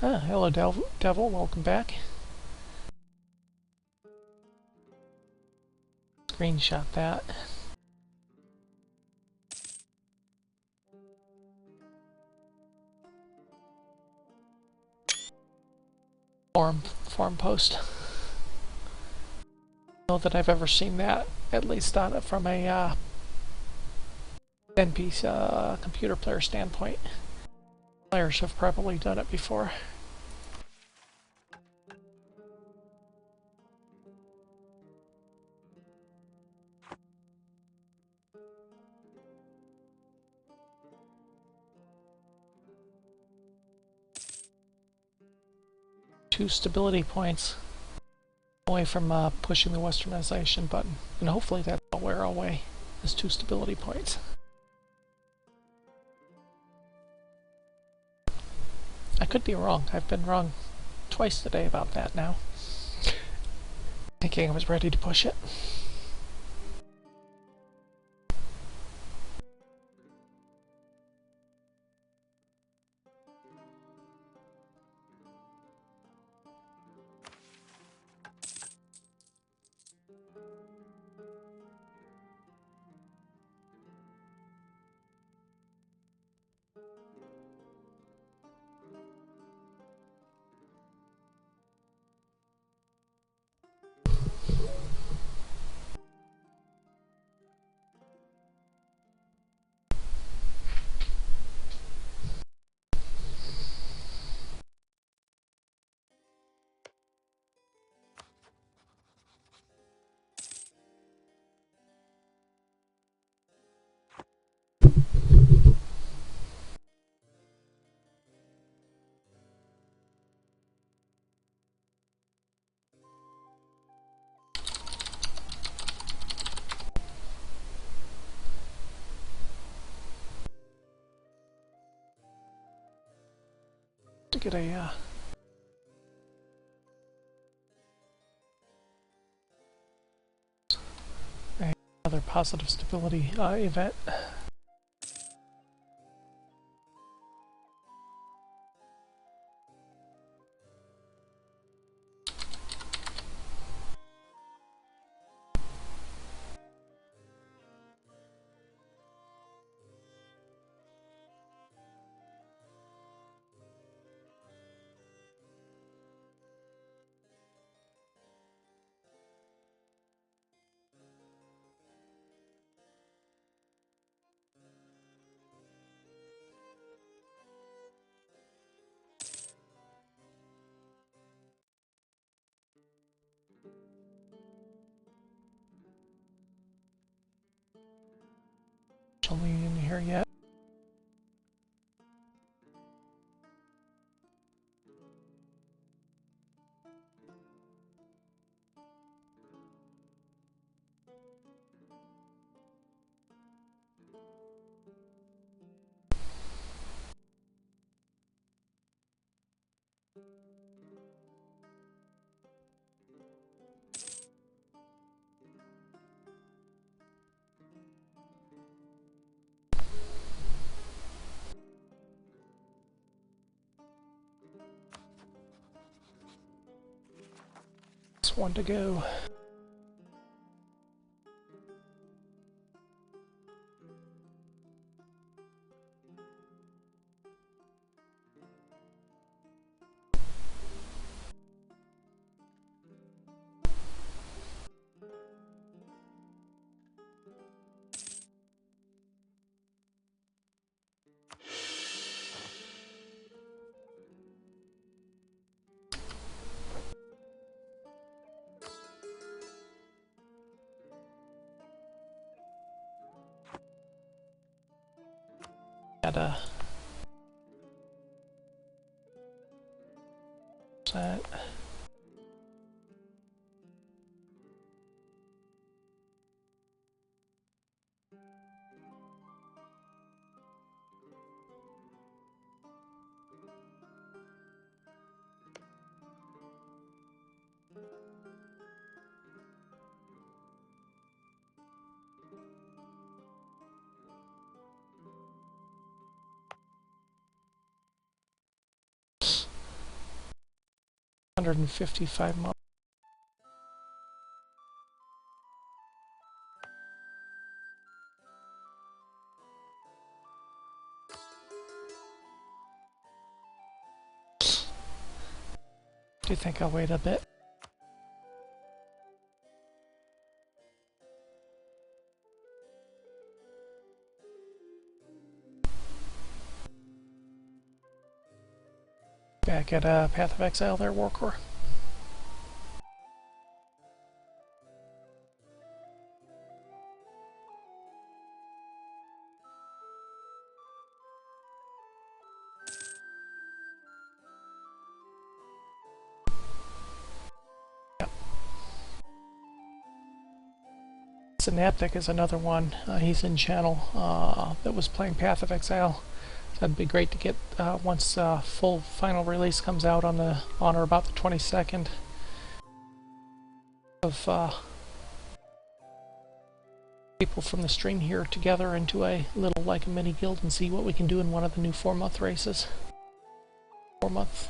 Hello, Devil. Welcome back. Screenshot that. Forum post. I don't know that I've ever seen that, at least on it from a 10-piece computer player standpoint. Players have probably done it before. Two stability points away from pushing the Westernization button, and hopefully that'll wear away as 2 stability points. I could be wrong. I've been wrong twice today about that now. Thinking I was ready to push it. To get a another positive stability event. Only in here yet. Just one to go. Gotta set. 155 months. Do you think I'll wait a bit? Back at Path of Exile there, Warcore. Synaptic is another one. He's in channel that was playing Path of Exile. That'd be great to get once full final release comes out on or about the 22nd of people from the stream here together into a little like a mini guild and see what we can do in one of the new 4-month races. 4-month.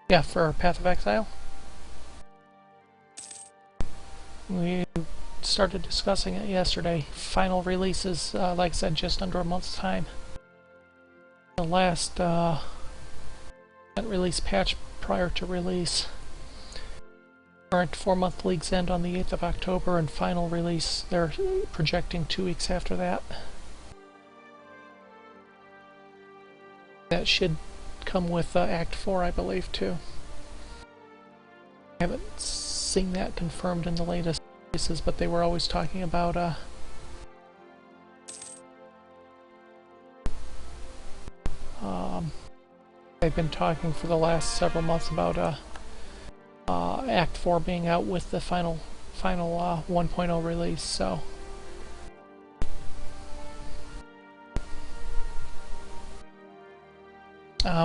Yeah, for Path of Exile. We started discussing it yesterday. Final releases, like I said, just under a month's time. The last release patch prior to release. Current 4-month leagues end on the 8th of October, and final release, they're projecting 2 weeks after that. That should come with Act 4, I believe, too. I haven't seen that confirmed in the latest releases, but they were always talking about they've been talking for the last several months about Act 4 being out with the final 1.0 release, so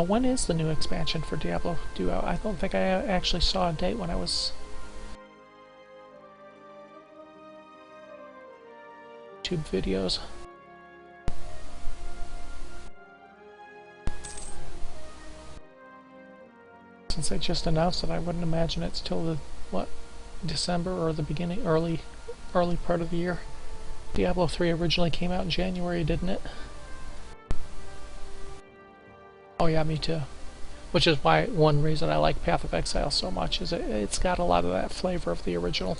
when is the new expansion for Diablo due out? I don't think I actually saw a date when I was YouTube videos. Since they just announced it, I wouldn't imagine it's till the December or the beginning, early part of the year. Diablo 3 originally came out in January, didn't it? Oh yeah, me too. Which is why one reason I like Path of Exile so much is it's got a lot of that flavor of the original.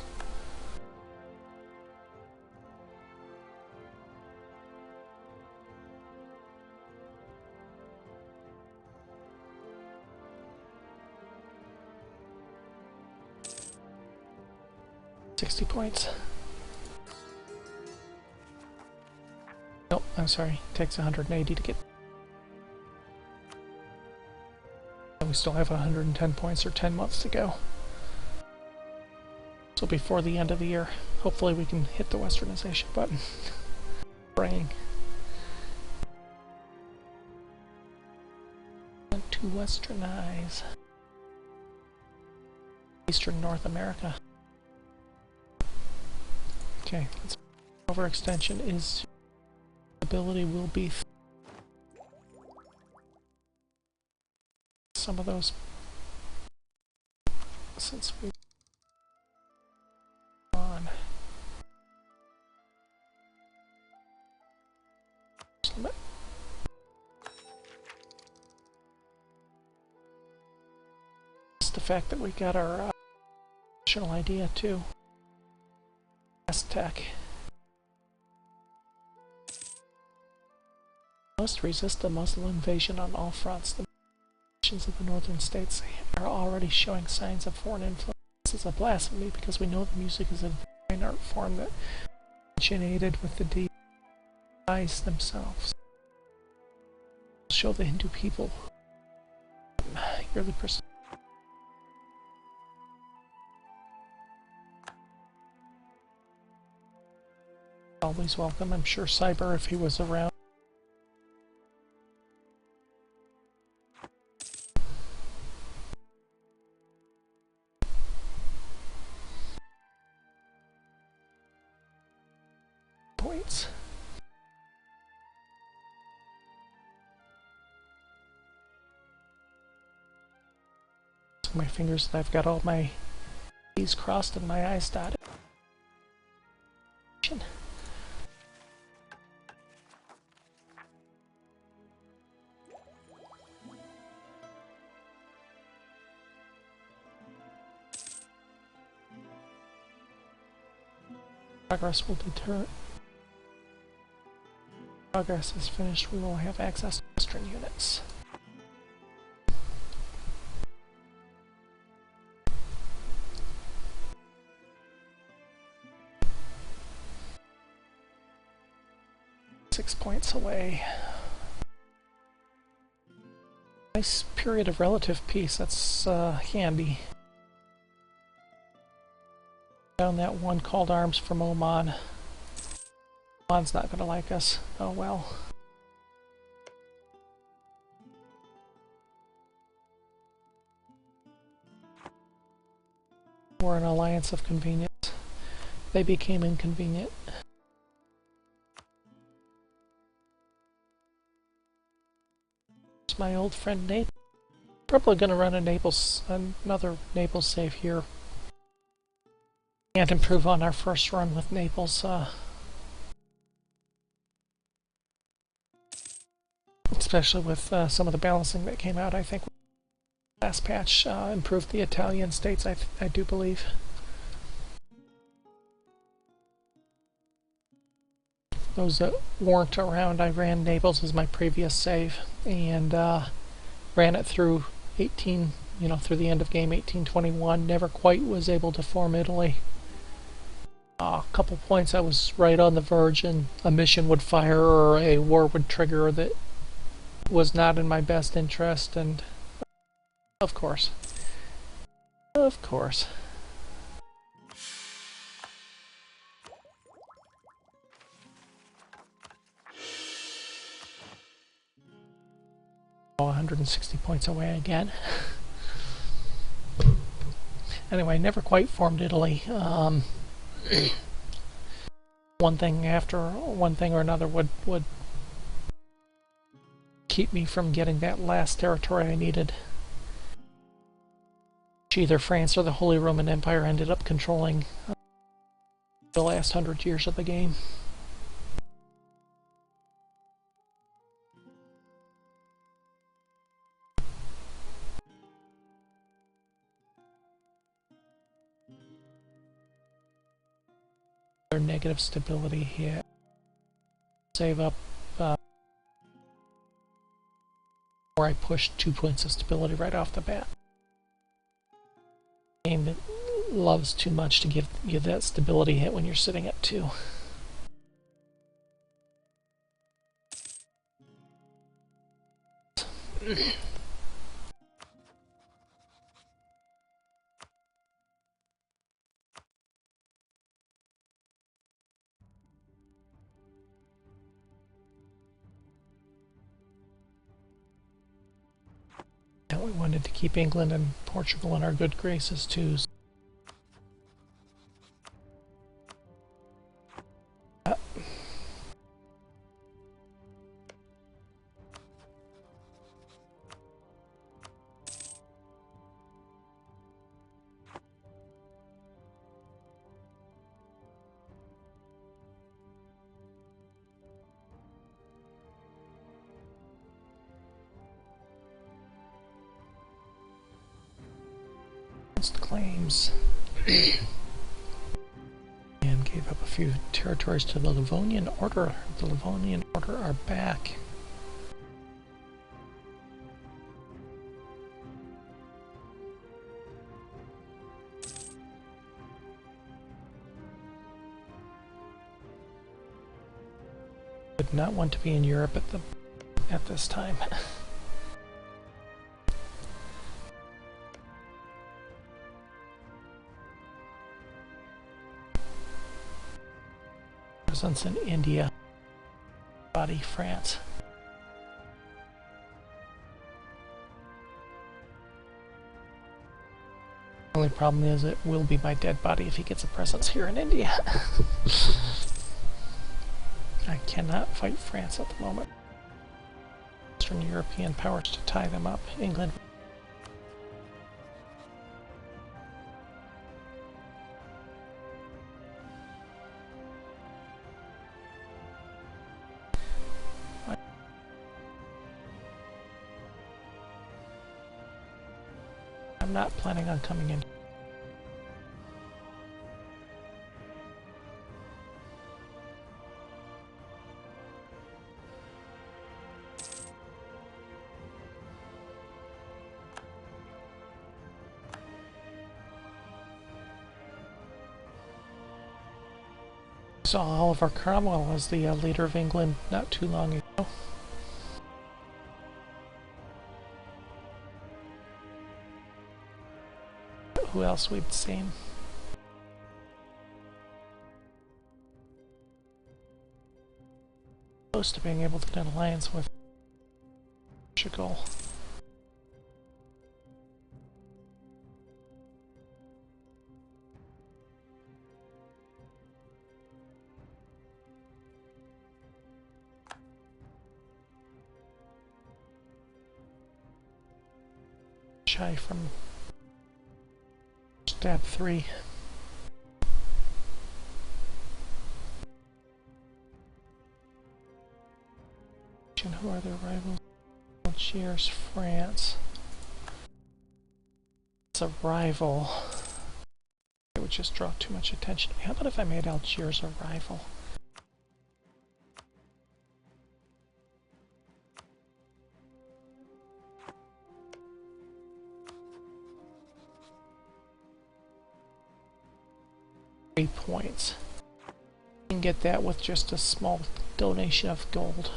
Points. Nope, I'm sorry. It takes 180 to get. And we still have 110 points or 10 months to go. So before the end of the year, hopefully we can hit the Westernization button. Praying. Want to Westernize Eastern North America. Okay, overextension is ability will be some of those since we on limit. It's the fact that we got our national idea too. Tech. Must resist the Muslim invasion on all fronts. The nations of the northern states are already showing signs of foreign influence. This is a blasphemy because we know the music is a fine art form that originated with the deities themselves. Show the Hindu people fairly precise. Always welcome. I'm sure Cyber, if he was around. Points. My fingers that I've got all my T's crossed and my I's dotted. Progress will deter. Progress is finished. We will have access to Western units. Six points away. Nice period of relative peace. That's handy. Down that one called arms from Oman. Oman's not going to like us. Oh well. We're an alliance of convenience. They became inconvenient. It's my old friend Naples. Probably going to run another Naples save here. Can't improve on our first run with Naples. Especially with some of the balancing that came out, I think last patch improved the Italian states, I do believe. Those that weren't around, I ran Naples as my previous save and ran it through 18, through the end of game 1821. Never quite was able to form Italy. A couple points I was right on the verge and a mission would fire or a war would trigger that was not in my best interest, and of course. 160 points away again. Anyway, never quite formed Italy. One thing or another would keep me from getting that last territory I needed. Either France or the Holy Roman Empire ended up controlling the last 100 years of the game. Their negative stability here. Save up where I pushed 2 points of stability right off the bat. Game that loves too much to give you that stability hit when you're sitting at 2. And we wanted to keep England and Portugal in our good graces too. Claims and gave up a few territories to the Livonian Order. The Livonian Order are back. Would not want to be in Europe at this time. presence in India, body France. The only problem is it will be my dead body if he gets a presence here in India. I cannot fight France at the moment. Western European powers to tie them up. England. I'm not planning on coming in. Saw Oliver Cromwell as the leader of England not too long ago. Who else we'd seen? Close to being able to get an alliance with Portugal. Shy from stab 3. Who are their rivals? Algiers, France. It's a rival. It would just draw too much attention. How about if I made Algiers a rival? Points. You can get that with just a small donation of gold.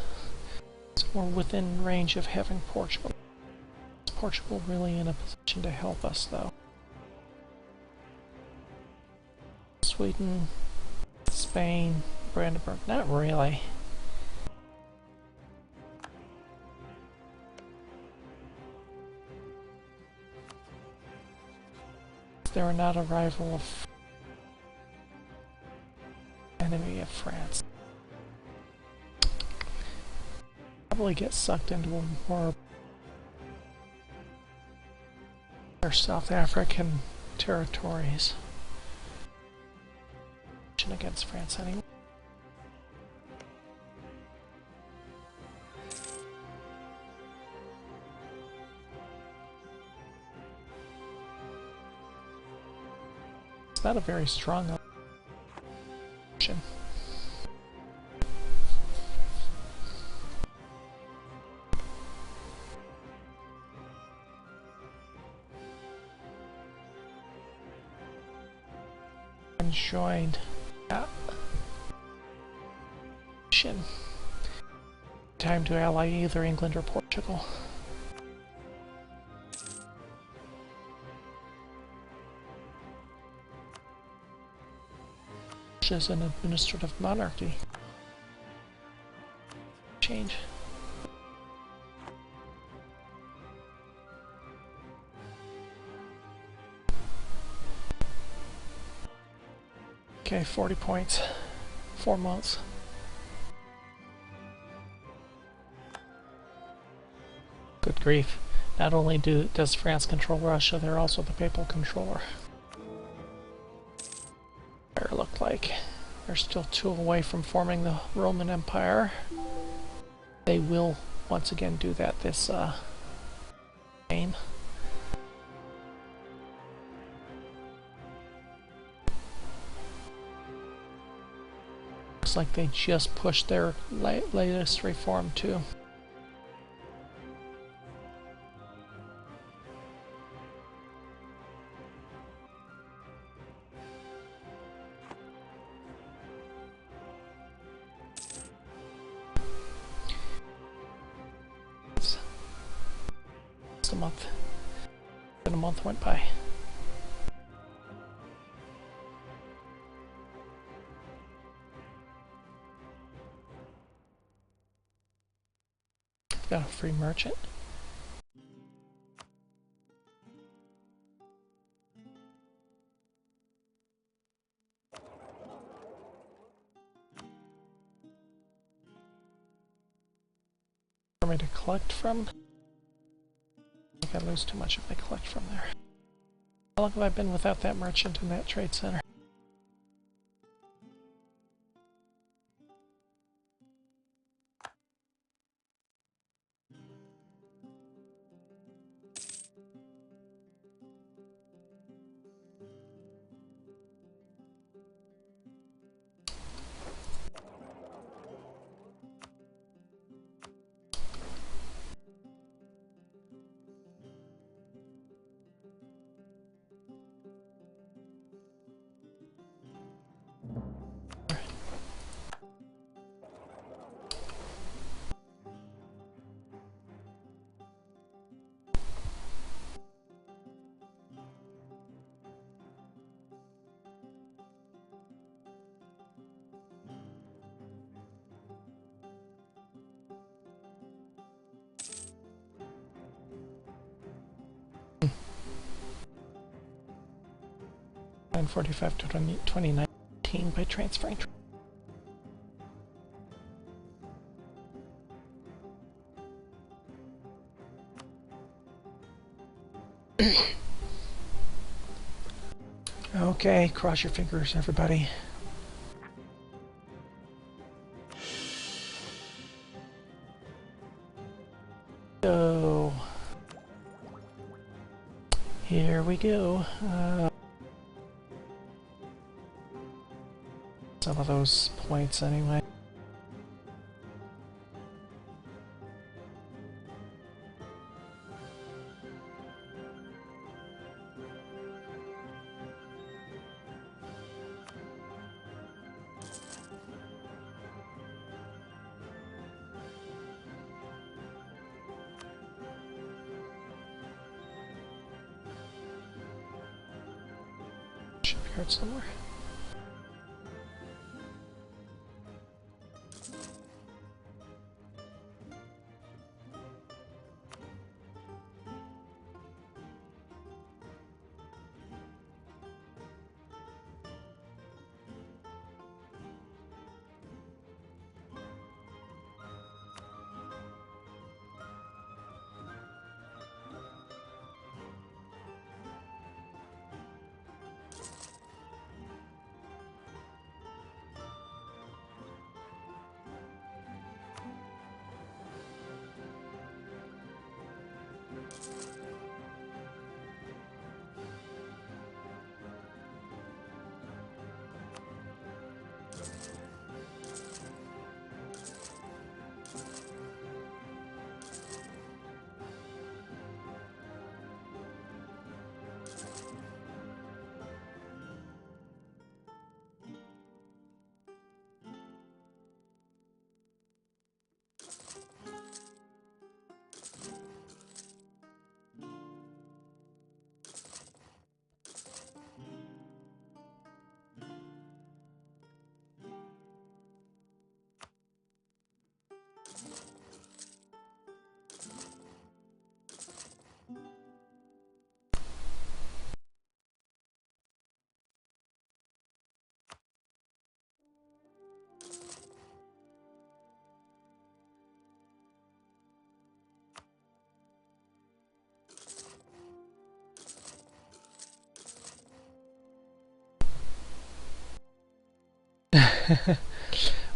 So we're within range of having Portugal. Is Portugal really in a position to help us, though? Sweden, Spain, Brandenburg, not really. They're not a rival of enemy of France. Probably get sucked into a war. Their South African territories against France anyway. It's not a very strong option. Joined time to ally either England or Portugal. Which is an administrative monarchy. Change. Okay, 40 points. 4 months. Good grief. Not only does France control Russia, they're also the papal controller. It looked like they're still 2 away from forming the Roman Empire. They will once again do that this game. Looks like they just pushed their latest reform too. A month. And a month went by. got a free merchant. For me to collect from. I think I lose too much if I collect from there. How long have I been without that merchant in that trade center? $945 to 2019 by transferring. Okay, cross your fingers, everybody. So, here we go. Some of those points anyway. Shipyard somewhere.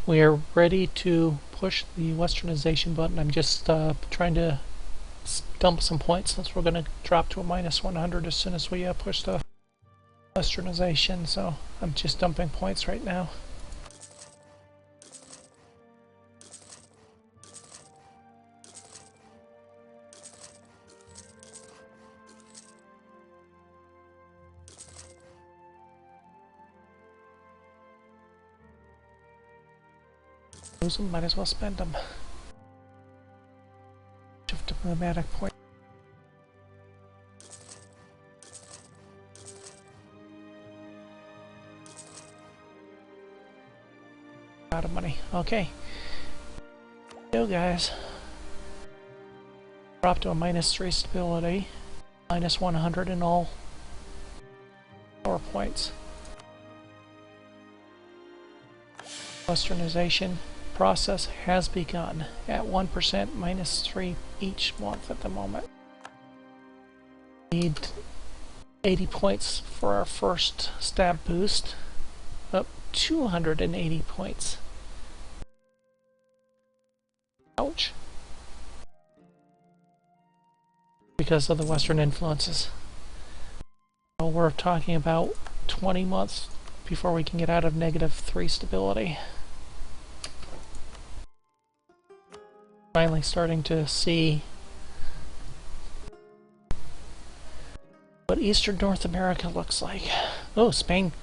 We are ready to push the westernization button. I'm just trying to dump some points since we're going to drop to a -100 as soon as we push the westernization, so I'm just dumping points right now. Lose them, might as well spend them. Shift diplomatic point. Out of money. Okay. Go, guys. Drop to a -3 stability, -100 in all power points. Westernization process has begun at 1%, -3 each month at the moment. Need 80 points for our first stab boost, up 280 points. Ouch. Because of the Western influences. So we're talking about 20 months before we can get out of -3 stability. Finally starting to see what Eastern North America looks like. Oh, Spain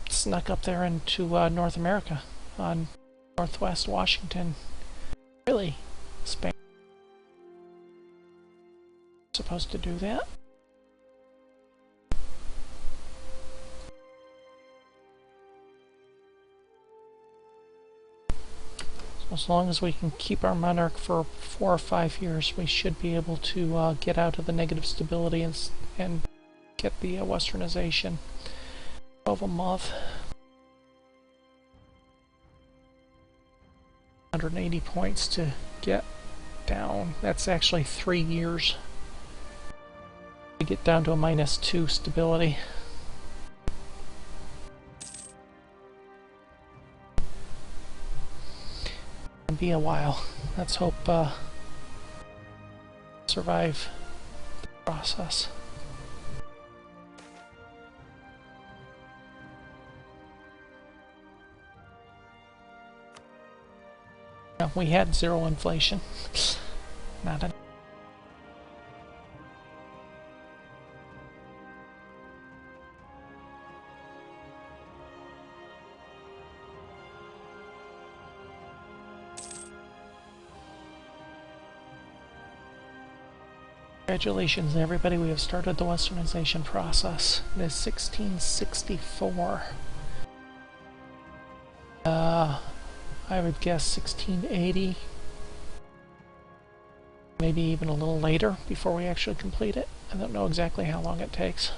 snuck up there into North America on Northwest Washington. Really? Spain supposed to do that? So as long as we can keep our monarch for 4 or 5 years, we should be able to get out of the negative stability and get the Westernization. 12 a month. 180 points to get down. That's actually 3 years to get down to a -2 stability. It'll be a while. Let's hope survive the process. Yeah, we had 0 inflation. Not a Congratulations everybody, we have started the Westernization process. It is 1664. I would guess 1680. Maybe even a little later before we actually complete it. I don't know exactly how long it takes.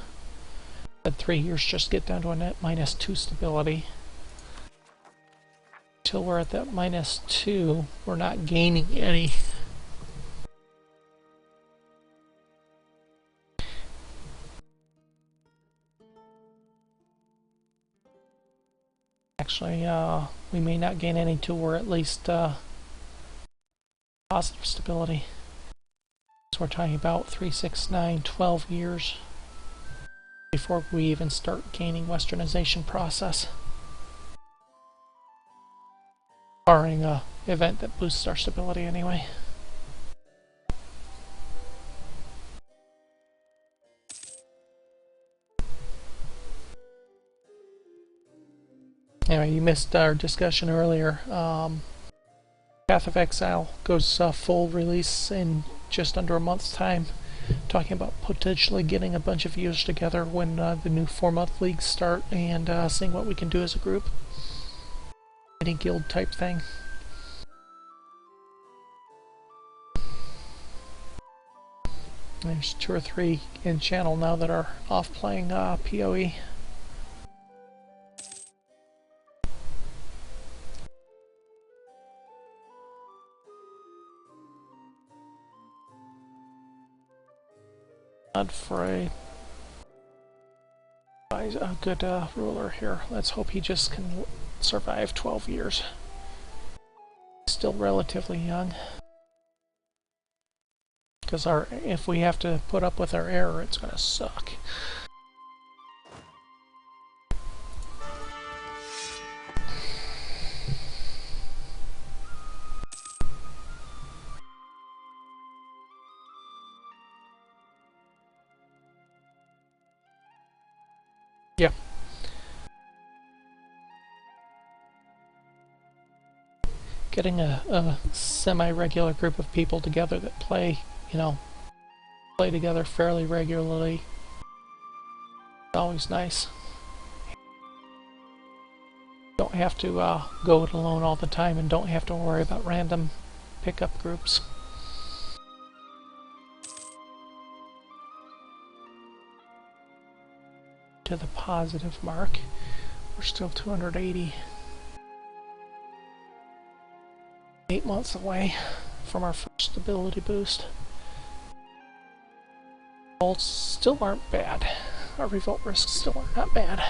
But 3 years just to get down to a net -2 stability. Until we're at that -2, we're not gaining any. Actually, we may not gain any till we're at least positive stability. So we're talking about 3, 6, 9, 12 years before we even start gaining Westernization process. Barring an event that boosts our stability anyway. Anyway, you missed our discussion earlier. Path of Exile goes full release in just under a month's time. Talking about potentially getting a bunch of viewers together when the new 4-month leagues start and seeing what we can do as a group. Any guild type thing. There's 2 or 3 in channel now that are off playing PoE. For a good ruler here. Let's hope he just can survive 12 years. Still relatively young. Because if we have to put up with our error, it's gonna suck. Yeah. Getting a semi-regular group of people together that play, play together fairly regularly. Always nice. Don't have to go it alone all the time and don't have to worry about random pickup groups. to the positive mark. We're still 280. 8 months away from our first stability boost. Results still aren't bad. Our revolt risks still are not bad.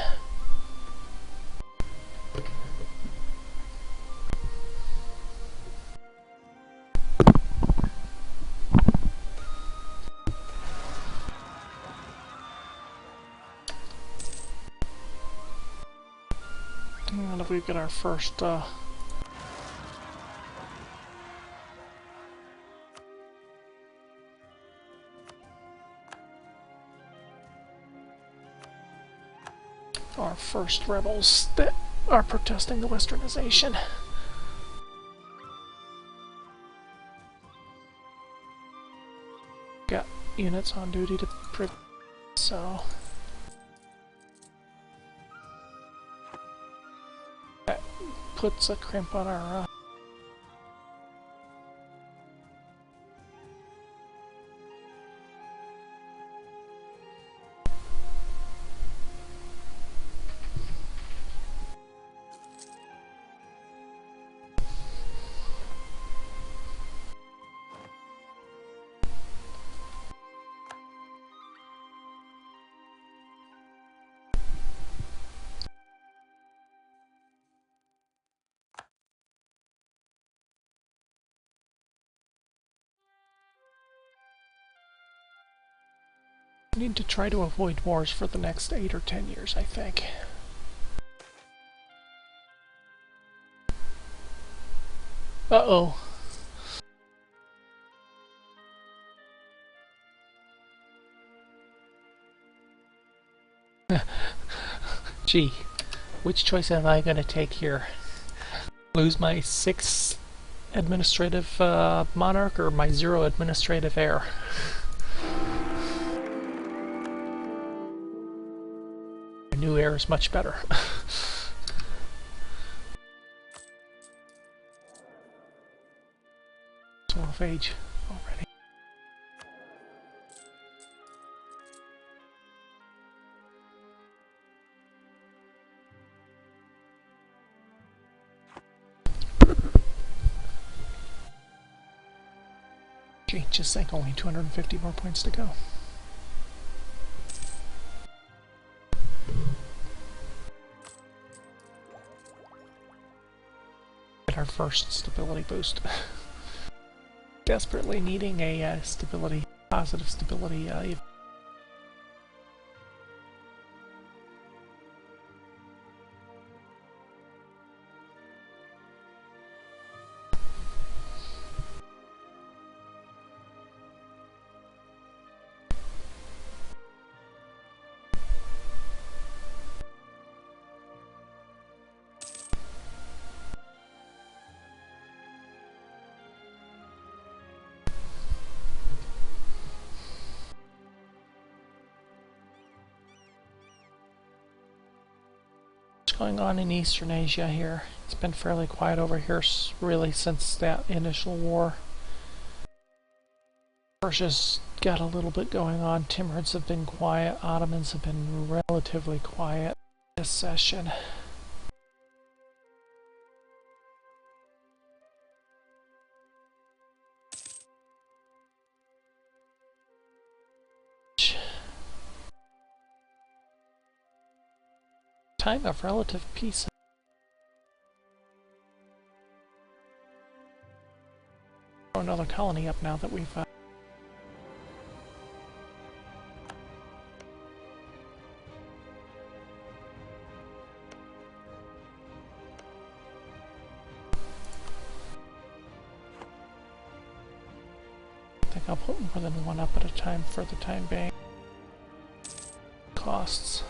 And if we get our first rebels that are protesting the Westernization. Got units on duty to prevent, so that puts a crimp on our need to try to avoid wars for the next 8 or 10 years, I think. Uh-oh. Gee, which choice am I going to take here? Lose my 6 administrative monarch or my 0 administrative heir? My new heir is much better. 12 age already. Gee, just think, only 250 more points to go. Get our first stability boost. Desperately needing a stability, positive stability. Going on in Eastern Asia here. It's been fairly quiet over here really since that initial war. Persia's got a little bit going on. Timurids have been quiet. Ottomans have been relatively quiet this session. Time of relative peace. Another colony up now that we've I think I'll put more than one up at a time for the time being. Costs.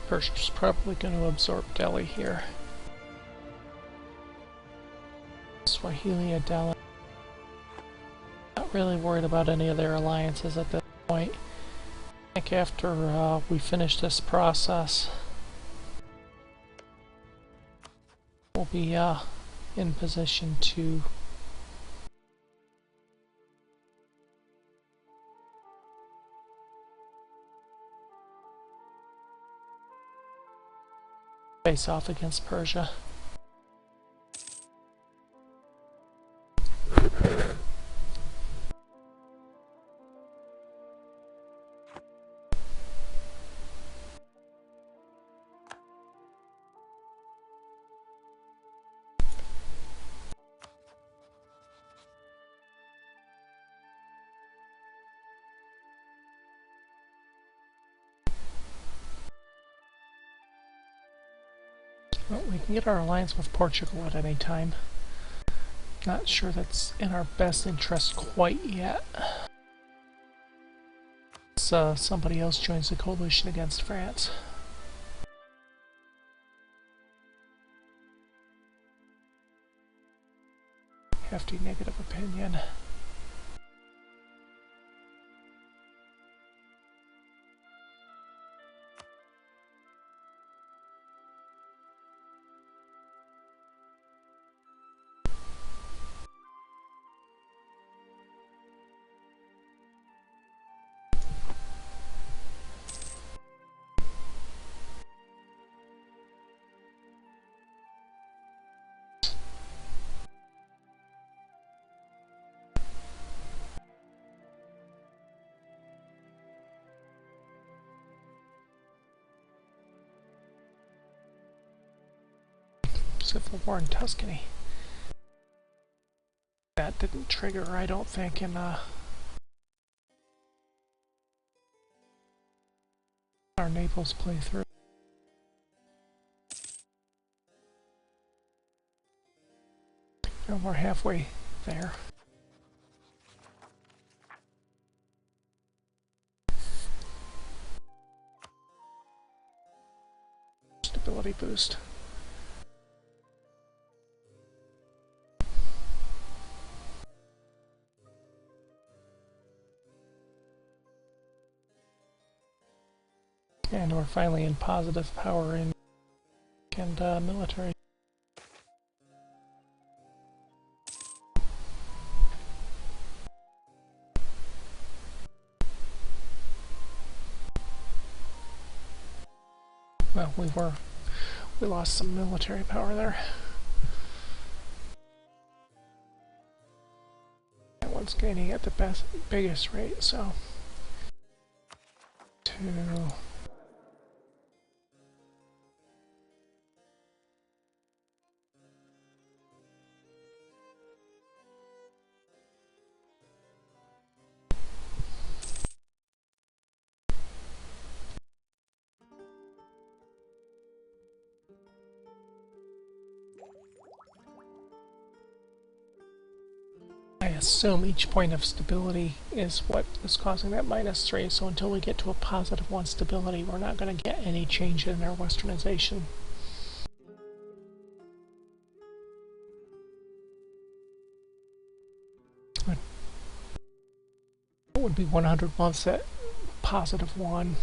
Persia's probably going to absorb Delhi here. Swahili, Delhi. Not really worried about any of their alliances at this point. I think after we finish this process, we'll be in position to face off against Persia. Well, we can get our alliance with Portugal at any time. Not sure that's in our best interest quite yet. So somebody else joins the coalition against France. Hefty negative opinion. Civil War in Tuscany. That didn't trigger, I don't think, in our Naples playthrough. And we're halfway there. Stability boost. And we're finally in positive power in and military. Well, we lost some military power there. That one's gaining at the biggest rate, so 2. I assume each point of stability is what is causing that -3, so until we get to a +1 stability, we're not going to get any change in our westernization. It would be 100 months at +1.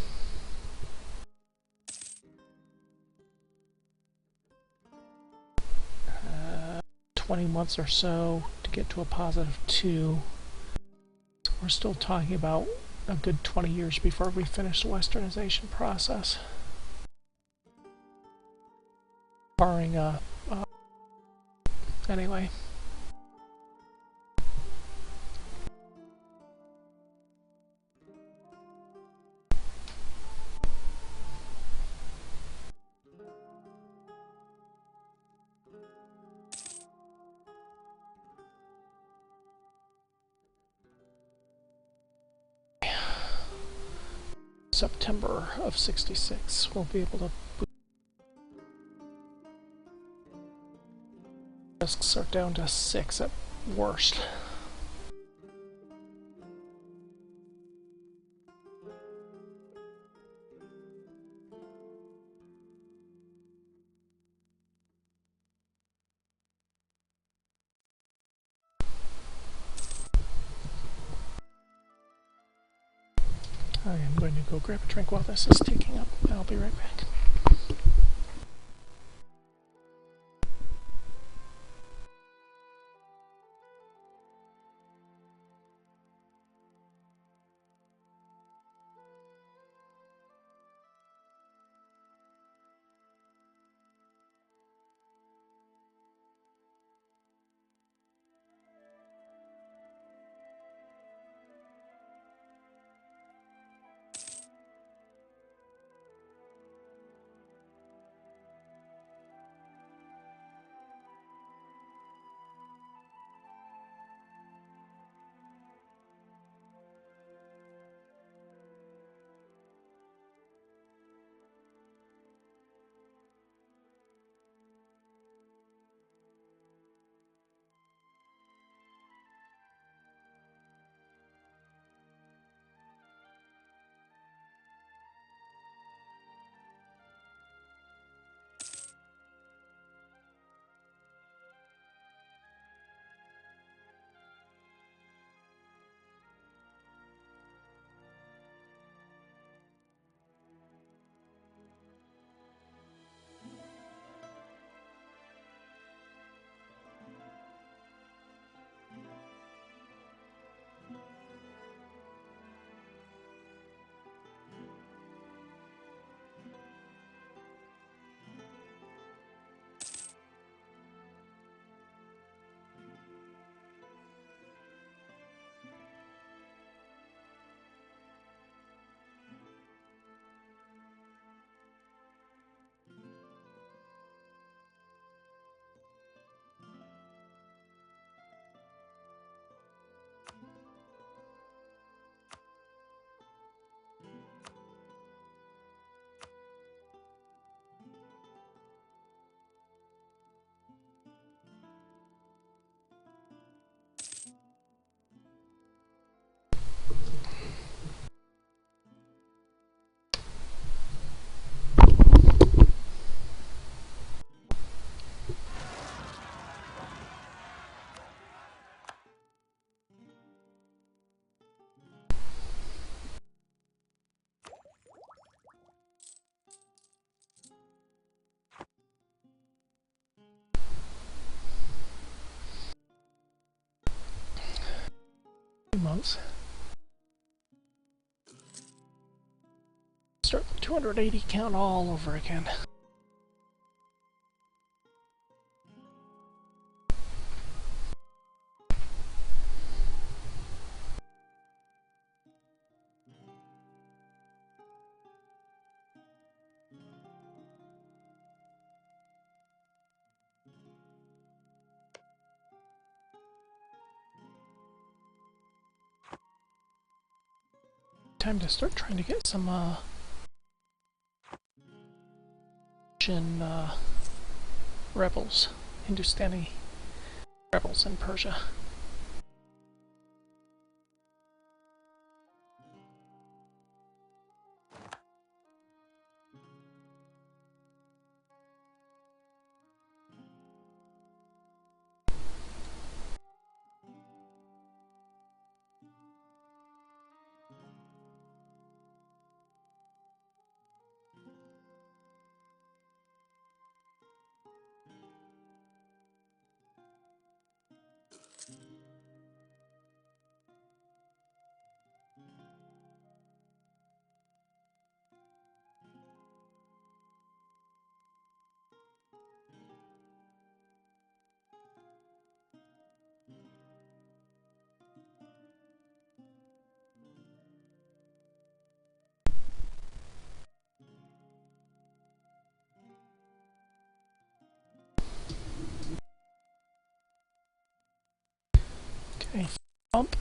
20 months or so to get to a +2. So we're still talking about a good 20 years before we finish the westernization process. Barring anyway. September of '66, we'll be able to. Risks are down to 6 at worst. I am going to go grab a drink while this is taking up. I'll be right back. Months. Start the 280 count all over again. Time to start trying to get some rebels, Hindustani rebels in Persia. Okay, bump.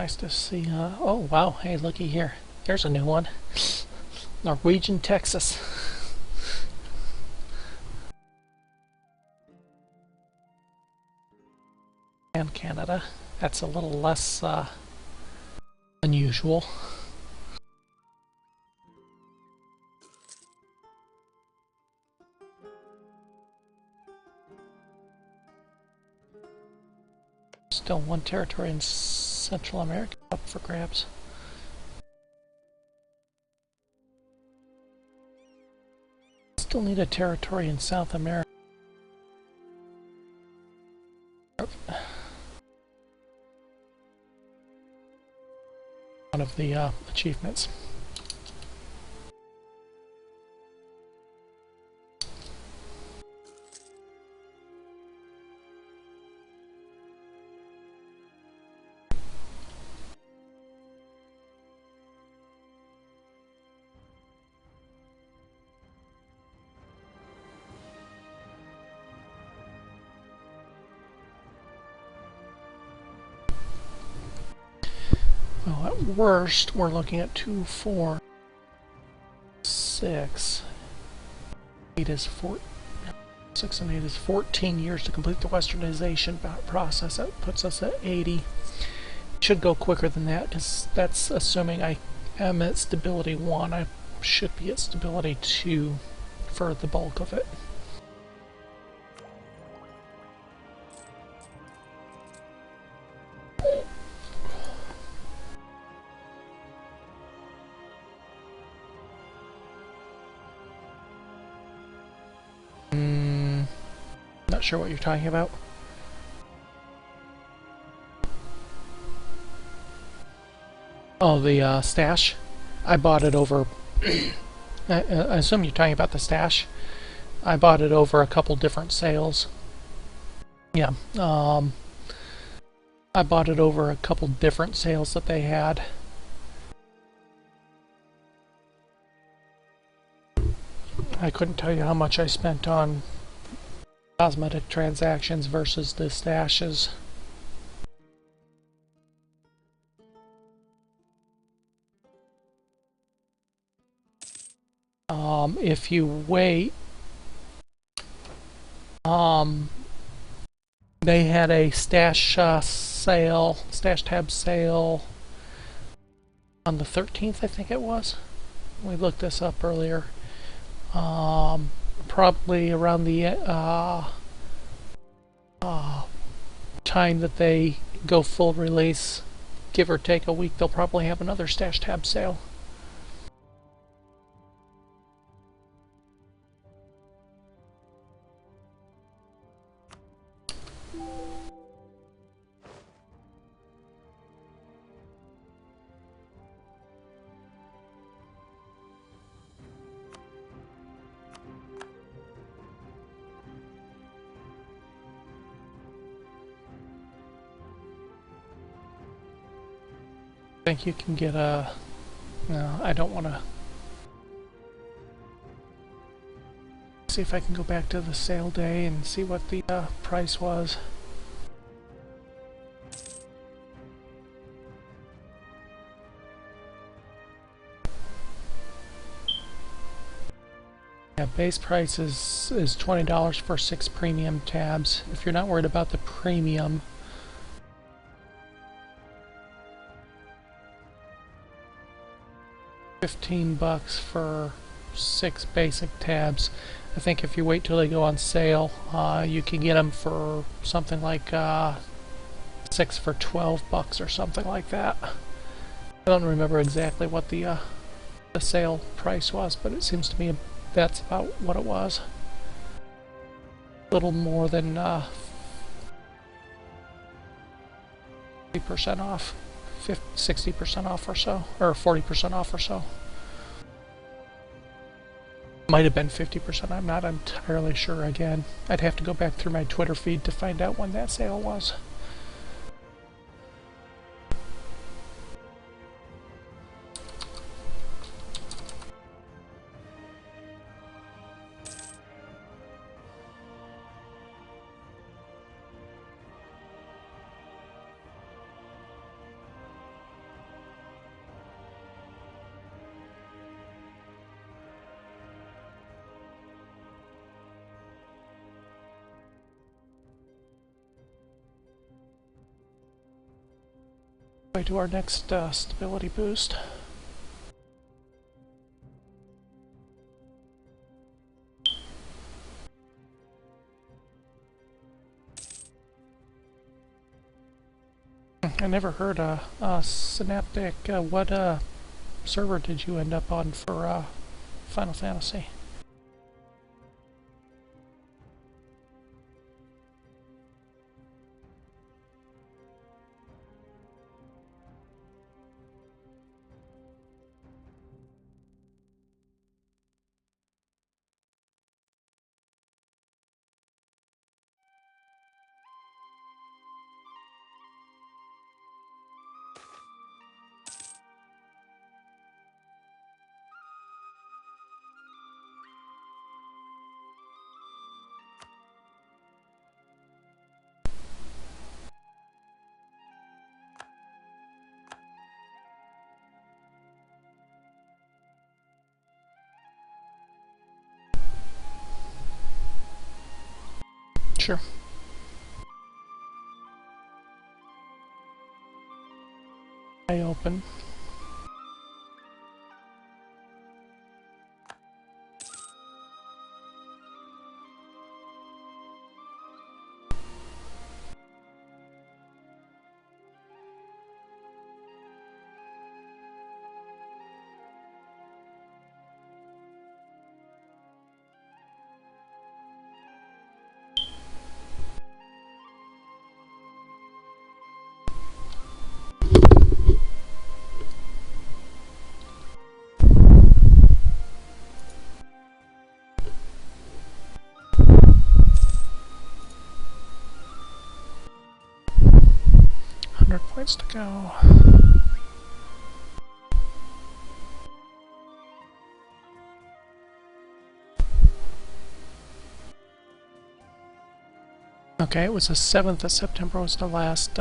nice to see. Oh, wow. Hey, looky here. There's a new one. Norwegian, Texas. And Canada. That's a little less unusual. Still one territory in Central America up for grabs. Still need a territory in South America. One of the achievements. Well, at worst, we're looking at 2, 4, 6. 8 is 4. 6 and 8 is 14 years to complete the Westernization process. That puts us at 80. Should go quicker than that because that's assuming I am at stability 1. I should be at stability 2 for the bulk of it. Not sure what you're talking about. Oh, the stash. I bought it over. I assume you're talking about the stash. I bought it over a couple different sales. Yeah. I bought it over a couple different sales that they had. I couldn't tell you how much I spent on cosmetic transactions versus the stashes. If you wait, they had a stash sale, stash tab sale on the 13th, I think it was. We looked this up earlier. Probably around the time that they go full release, give or take a week, they'll probably have another stash tab sale. I think you can get a... No, I don't want to... See if I can go back to the sale day and see what the price was. Yeah, base price is $20 for 6 premium tabs. If you're not worried about the premium, $15 for 6 basic tabs. I think if you wait till they go on sale, you can get them for something like 6 for $12 or something like that. I don't remember exactly what the sale price was, but it seems to me that's about what it was. A little more than 50% off, 60% off or so, or 40% off or so. Might have been 50%, I'm not entirely sure again. I'd have to go back through my Twitter feed to find out when that sale was. Way to our next stability boost. I never heard Synaptic. What server did you end up on for Final Fantasy? Sure. I open. Points to go. Okay, it was the 7th of September was the last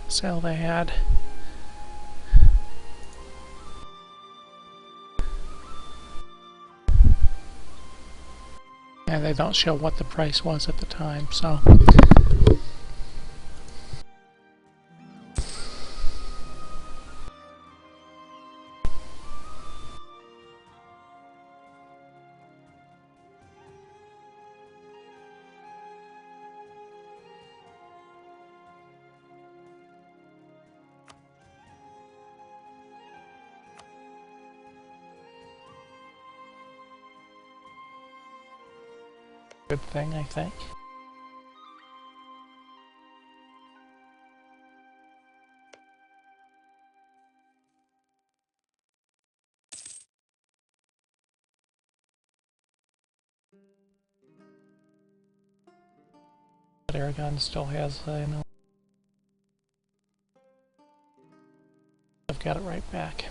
sale they had. And they don't show what the price was at the time, so... Good thing, I think. But Aragon still has, you know... I've got it right back.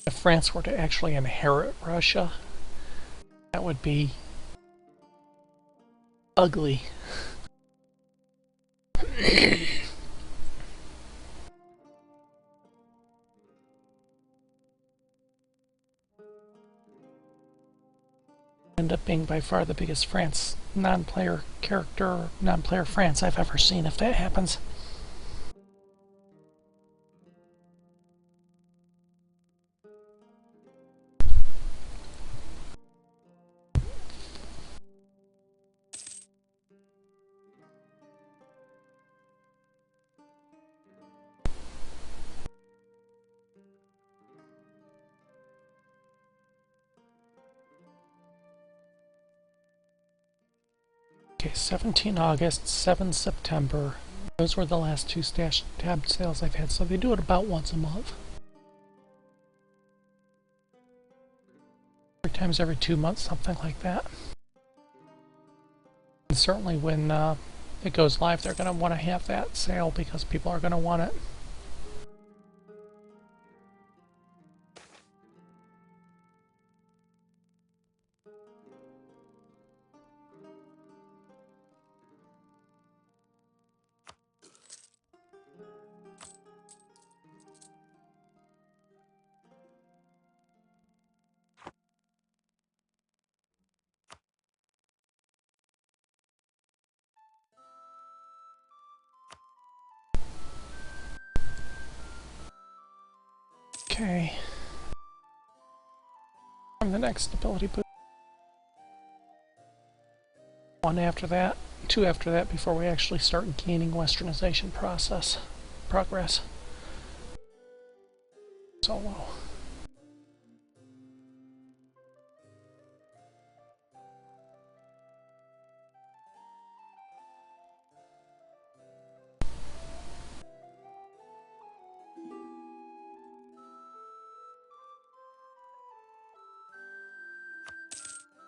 If France were to actually inherit Russia, that would be ugly. End up being by far the biggest France non-player character, non-player France I've ever seen if that happens. Okay, 17 August, 7 September. Those were the last two stash tab sales I've had, so they do it about once a month. 3 times every 2 months, something like that. And certainly when it goes live, they're going to want to have that sale because people are going to want it. Okay. From the next ability boost. One after that, two after that before we actually start gaining Westernization progress. Solo.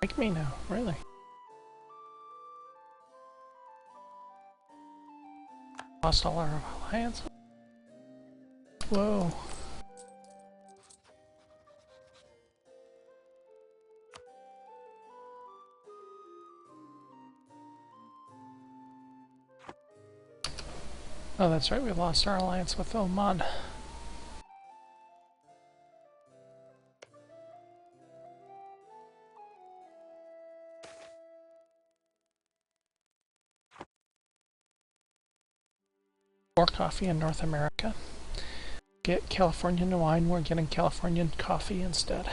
Like me now, really. Lost all our alliance. Whoa. Oh, that's right, we lost our alliance with Oman. More coffee in North America. Get Californian wine, we're getting Californian coffee instead.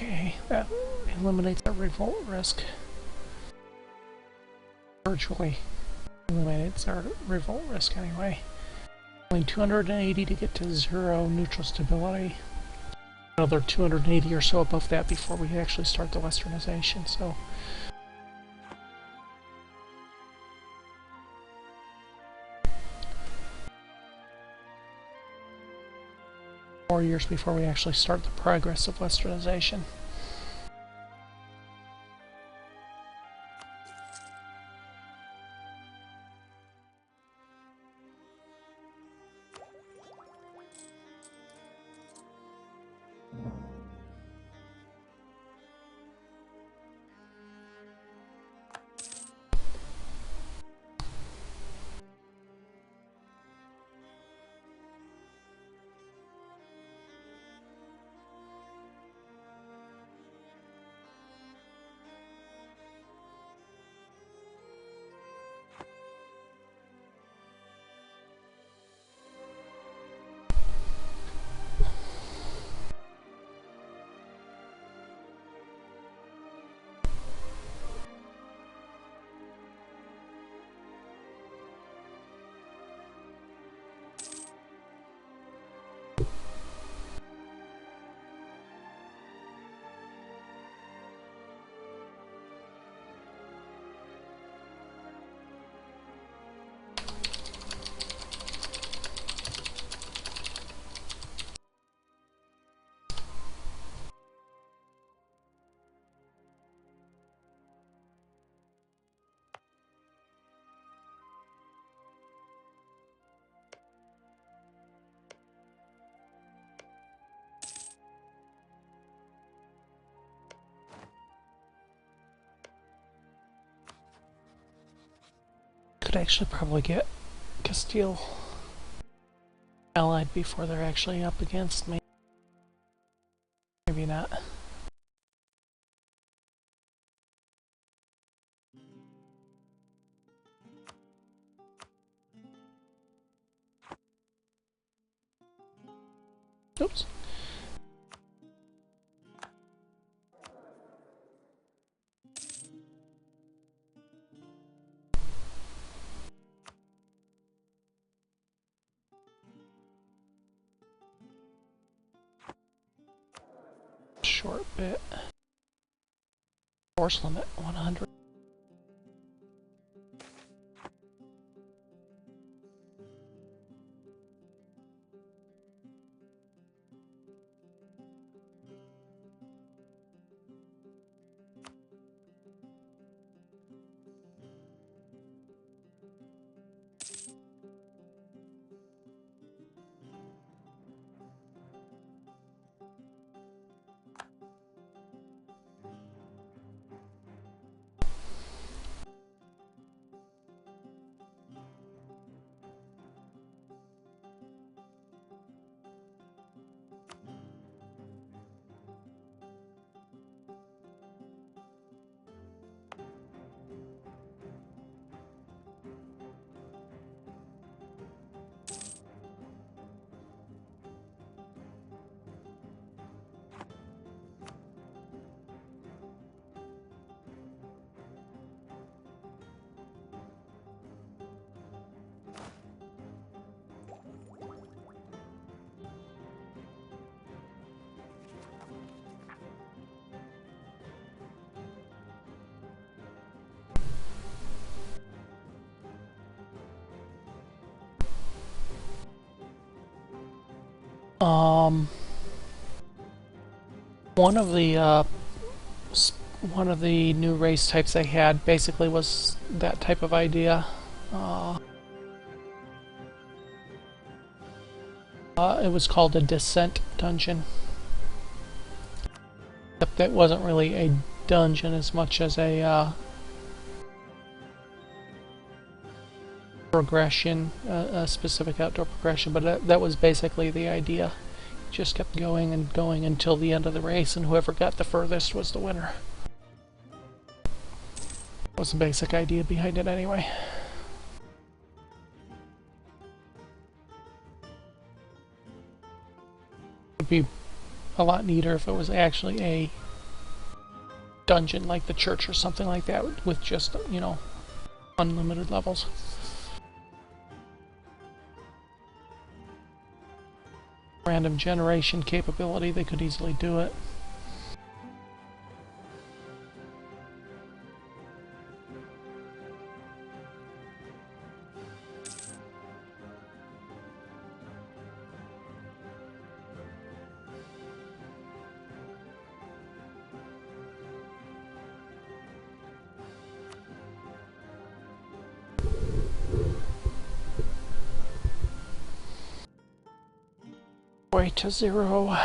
Okay, that eliminates our revolt risk. Virtually eliminates our revolt risk anyway. Only 280 to get to 0 neutral stability. Another 280 or so above that before we actually start the Westernization, so... Four years before we actually start the progress of Westernization. Could actually probably get Castile allied before they're actually up against me. Maybe not. Oops. Short bit. Force limit 100. One of the new race types they had basically was that type of idea. It was called a descent dungeon. Except that wasn't really a dungeon as much as a progression, a specific outdoor progression, but that was basically the idea. Just kept going and going until the end of the race, and whoever got the furthest was the winner. That was the basic idea behind it anyway. It would be a lot neater if it was actually a dungeon like the church or something like that with just, you know, unlimited levels. Random generation capability, they could easily do it. Way to 0.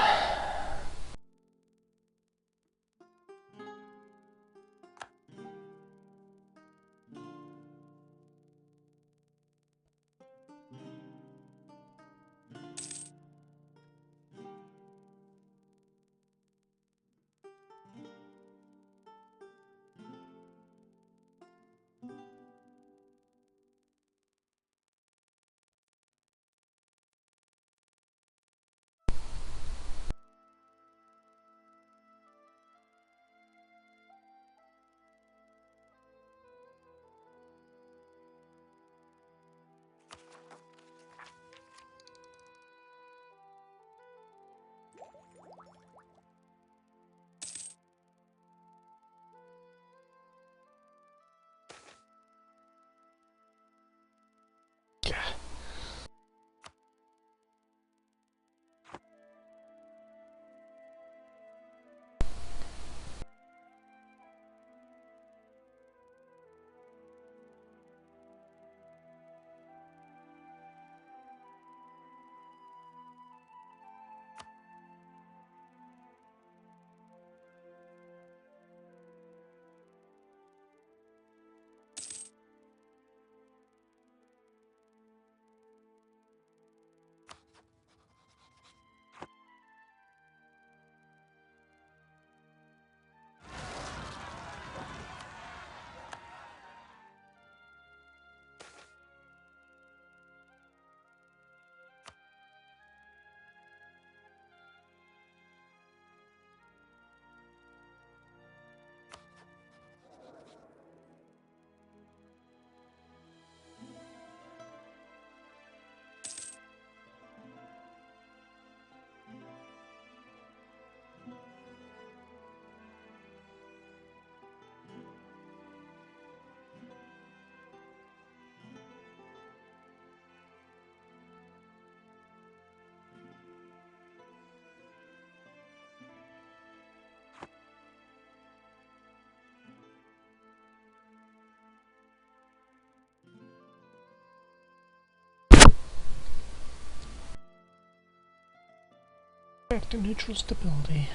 Back to neutral stability.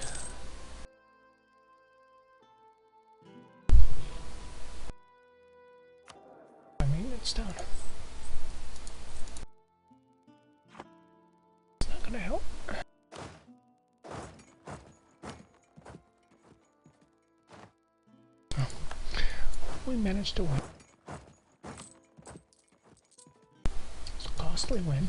My maintenance down. It's not gonna help. Oh. We managed to win. It's a costly win.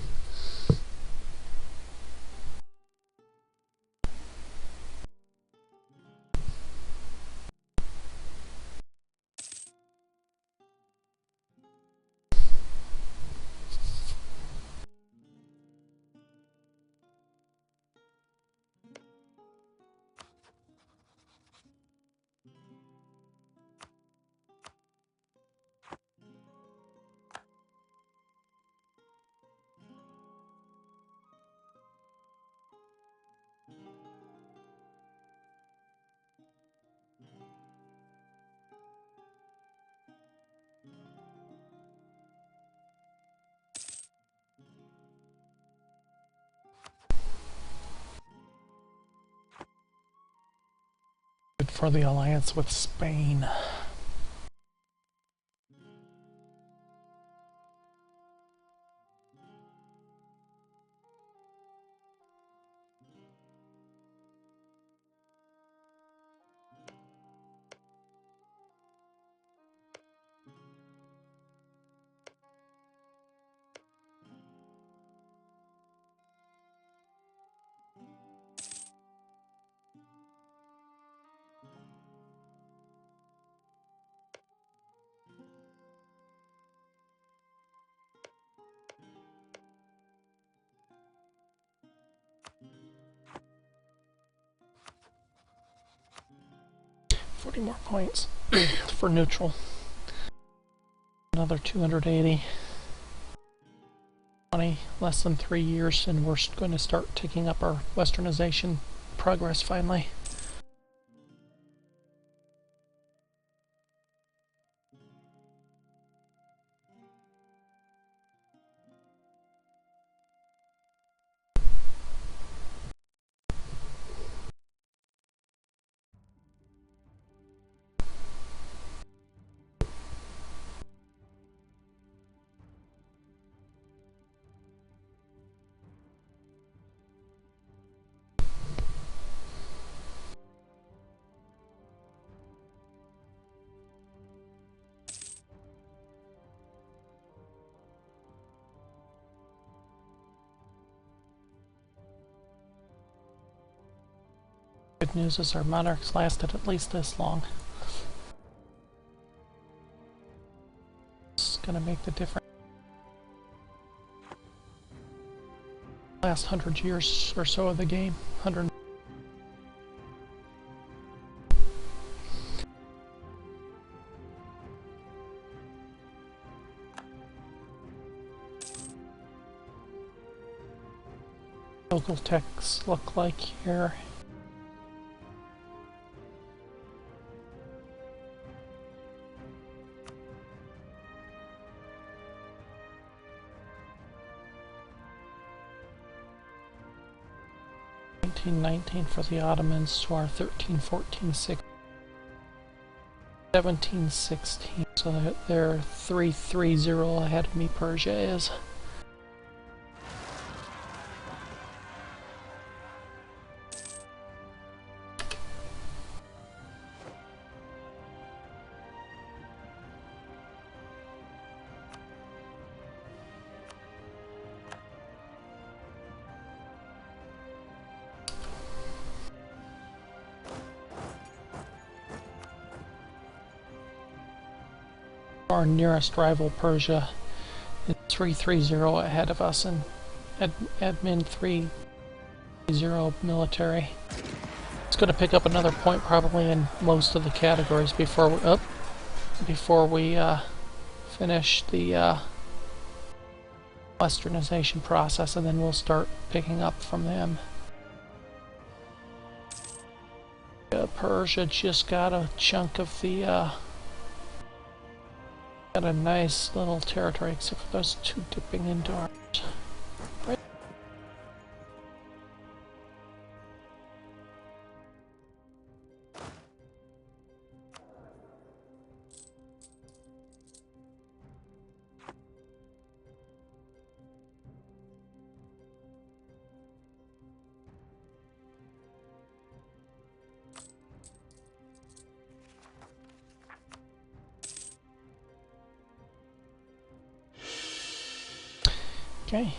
For the alliance with Spain. More points for neutral. Another 280. 20, less than 3 years, and we're going to start taking up our Westernization progress finally. Good news is our monarchs lasted at least this long. It's gonna make the difference. Last 100 years or so of the game. 100. Local texts look like here. '19 for the Ottomans to our 13, 14, 16, 17, 16. So they're 330 ahead of me. Persia is. Our nearest rival, Persia, is 330 ahead of us, and admin 330 military. It's going to pick up another point probably in most of the categories before we finish the Westernization process, and then we'll start picking up from them. Persia just got a chunk of the got a nice little territory, except for those two dipping into ours. Right. Okay.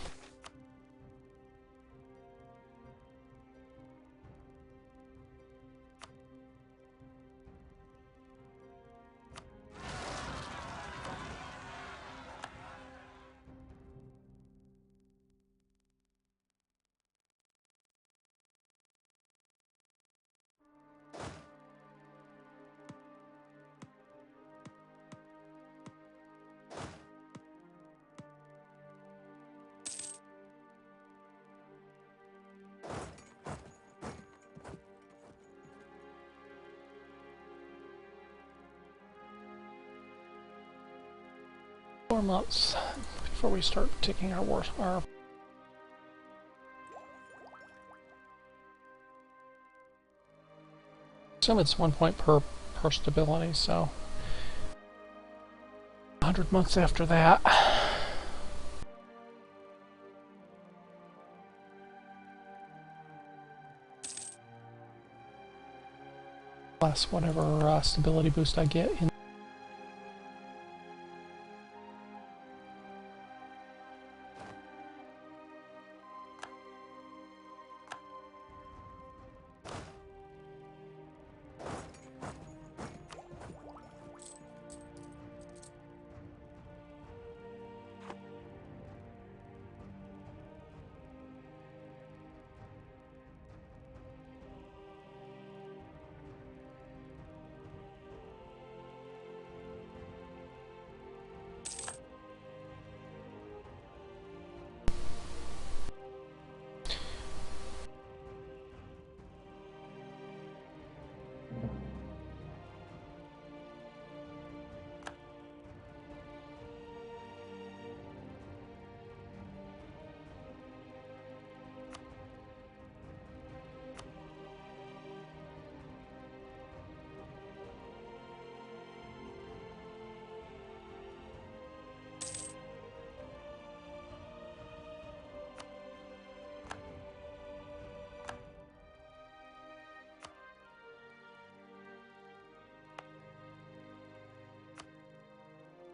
Months before we start taking our assume it's 1 point per stability, so 100 months after that. Plus whatever stability boost I get in.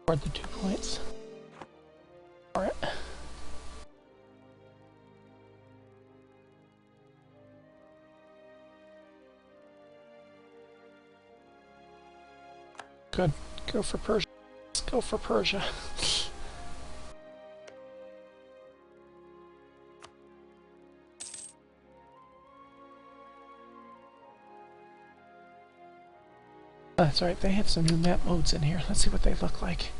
For the 2 points. Alright. Good. Go for Persia. Let's go for Persia. That's right, they have some new map modes in here. Let's see what they look like.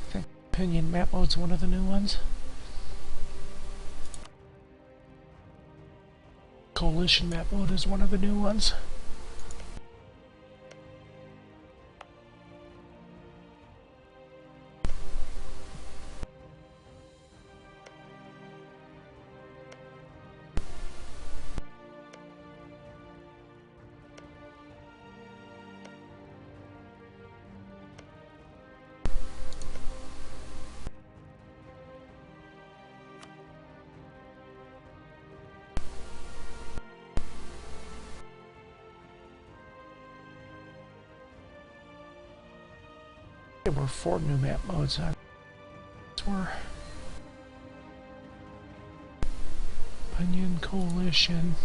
I think Opinion map mode's one of the new ones. Coalition map mode is one of the new ones. There were 4 new map modes. Were Onion Coalition.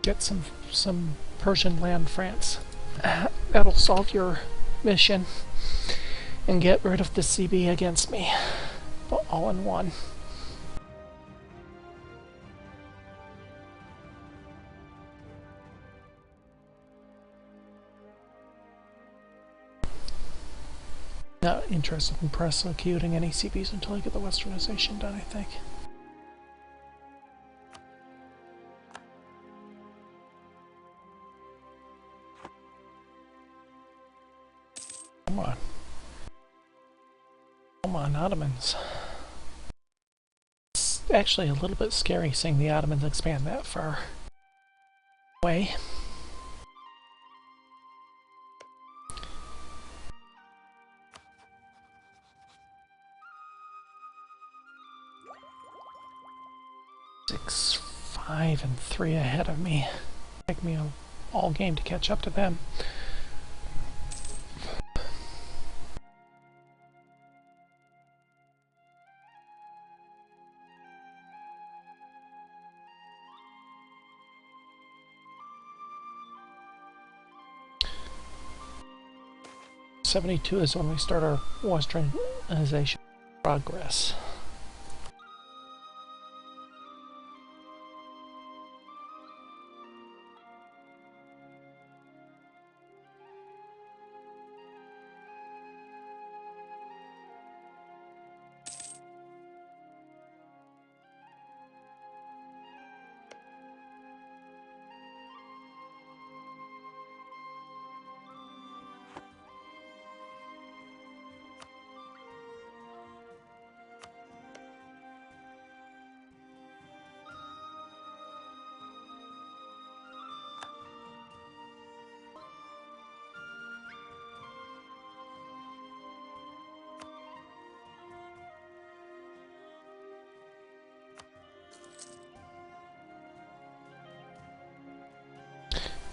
Get some Persian land, France. That'll solve your mission and get rid of the CB against me. All in one. Not interested in prosecuting any CBs until I get the Westernization done, I think. Come on. Come on, Ottomans. actually a little bit scary seeing the Ottomans expand that far away. Six, 5, and 3 ahead of me. Take me all game to catch up to them. '72 is when we start our Westernization progress.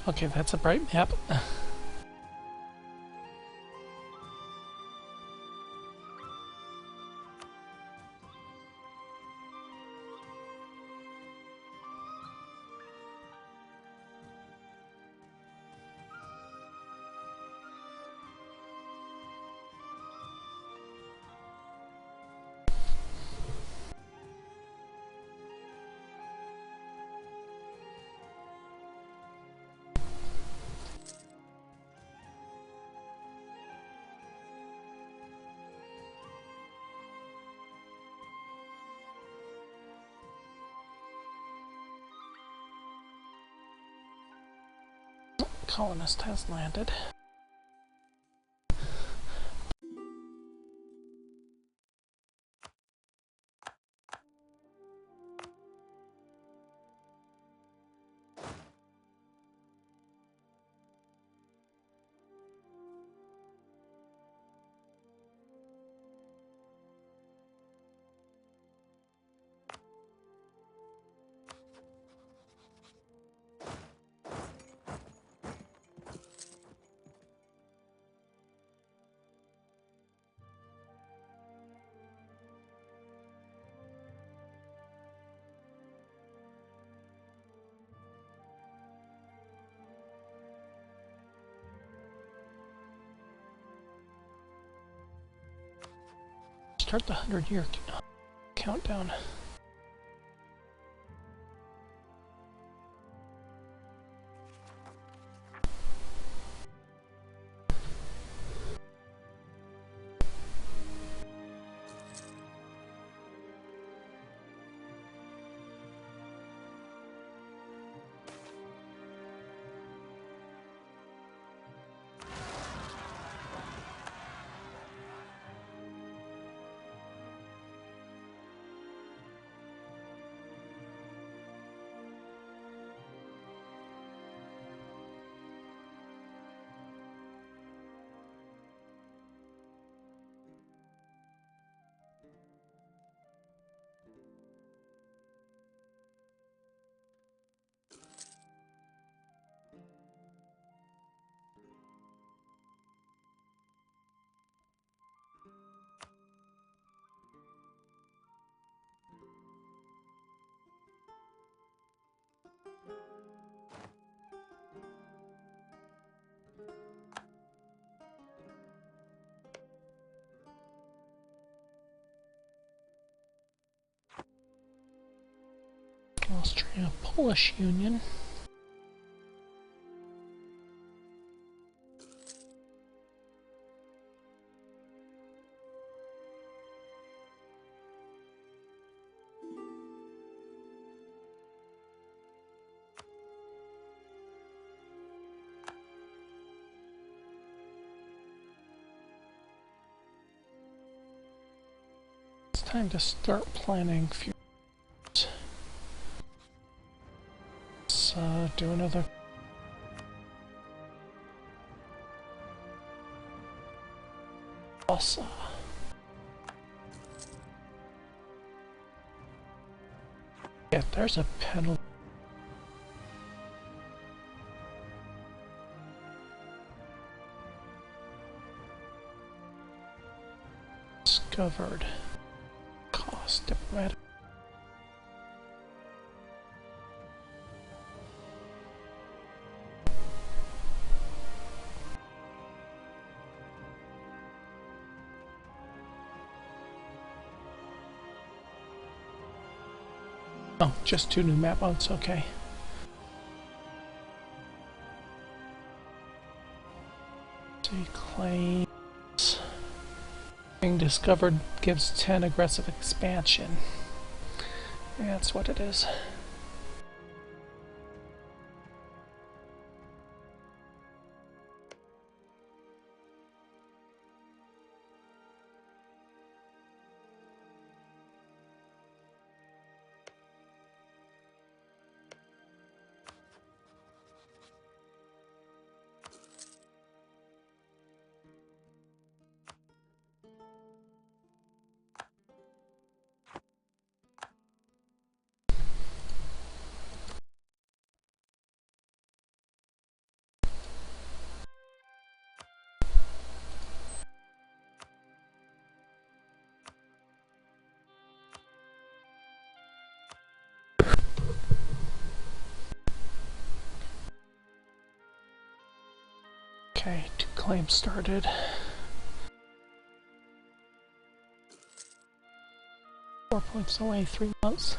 Okay, that's a bright map. Colonist has landed. Start the 100-year countdown. Austria-Polish Union. It's time to start planning future do another. Also. Yeah, there's a penalty. Discovered. Cost diplomatic. Oh, just 2 new map modes, okay. See, claims. Being discovered gives 10 aggressive expansion. Yeah, that's what it is. Okay, 2 claims started. 4 points away, 3 months.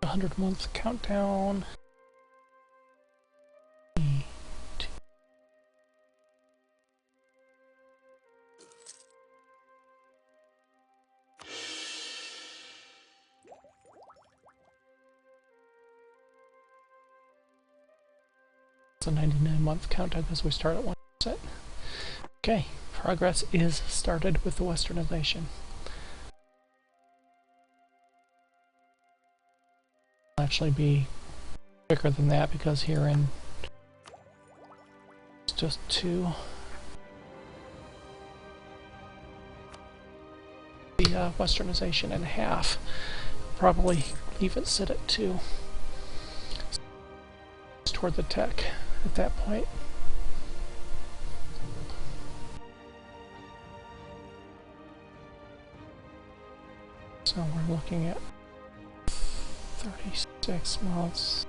A 100-month countdown. 99-month countdown because we start at 1%. Okay, progress is started with the Westernization. It'll actually be quicker than that because here in it's just 2. The Westernization in half. Probably leave it sit at 2. Toward the tech at that point. So we're looking at 36 months,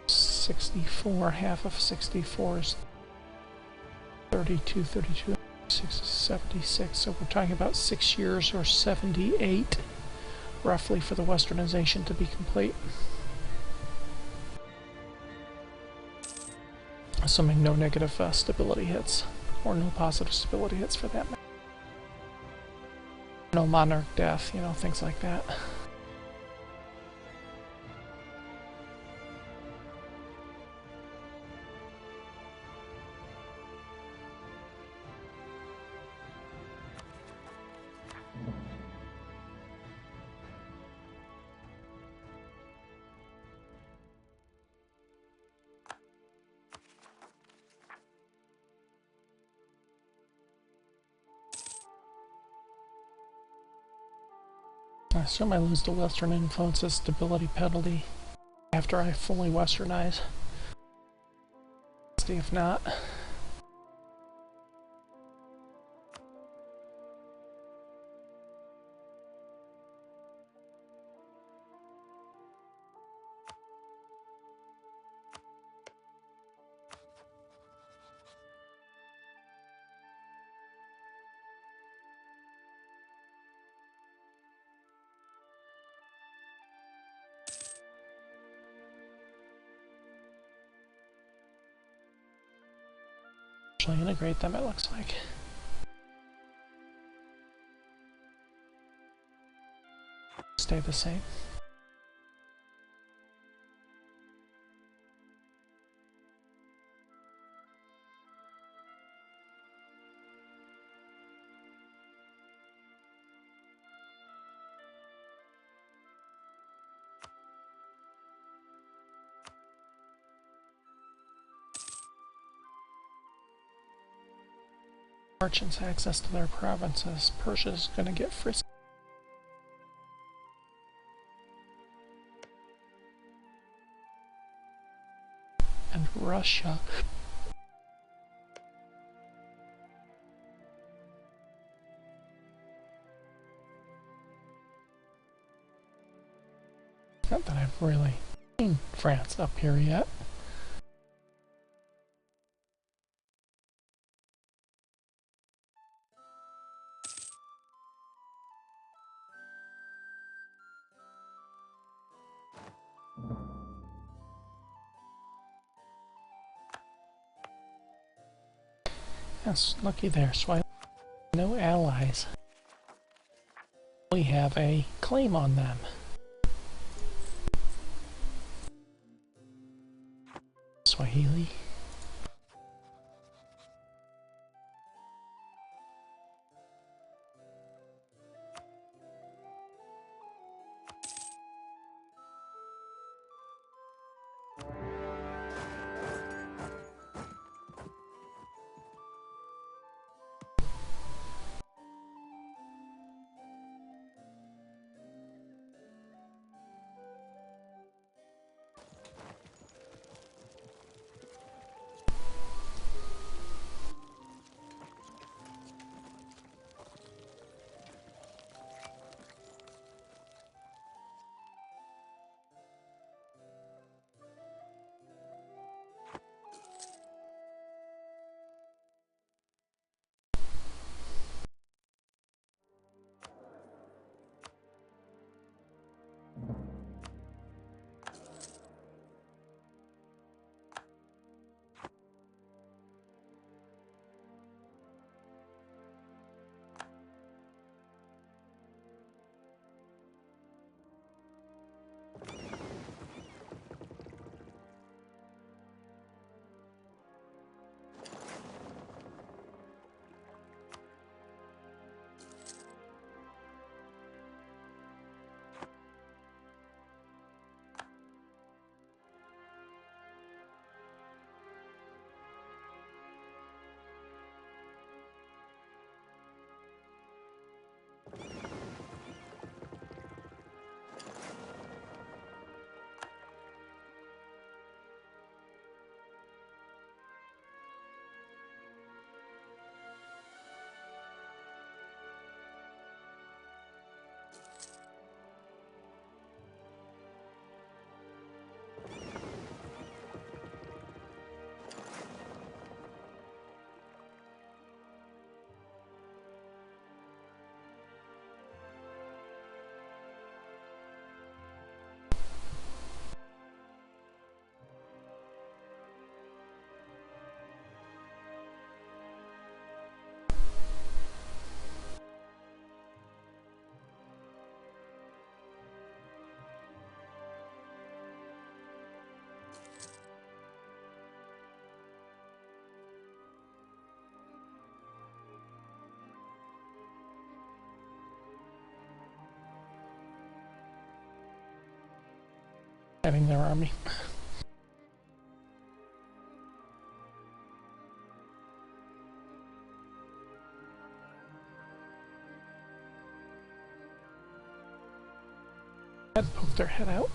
64, half of 64 is 32, 32, 76, so we're talking about 6 years or 78 roughly for the Westernization to be complete. Assuming no negative stability hits, or no positive stability hits for that matter. No monarch death, you know, things like that. assume I lose the Western influences stability penalty after I fully Westernize. See if not. Integrate them, it looks like. Stay the same. Merchants access to their provinces. Persia's gonna get frisky. And Russia. Not that I've really seen France up here yet. Yes, looky there, so no allies. We have a claim on them. Swahili. Having their army. and poke their head out.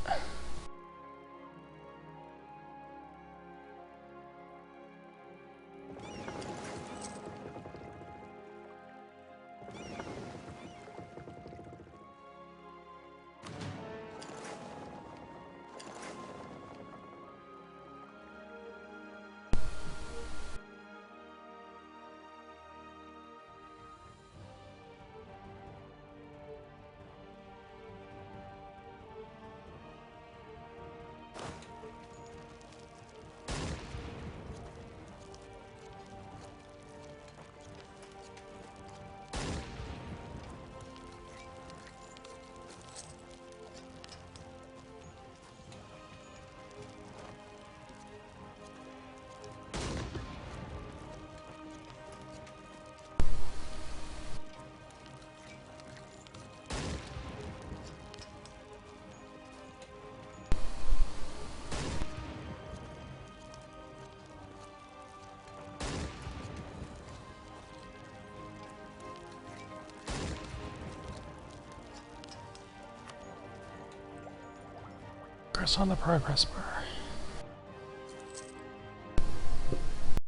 Press on the progress bar.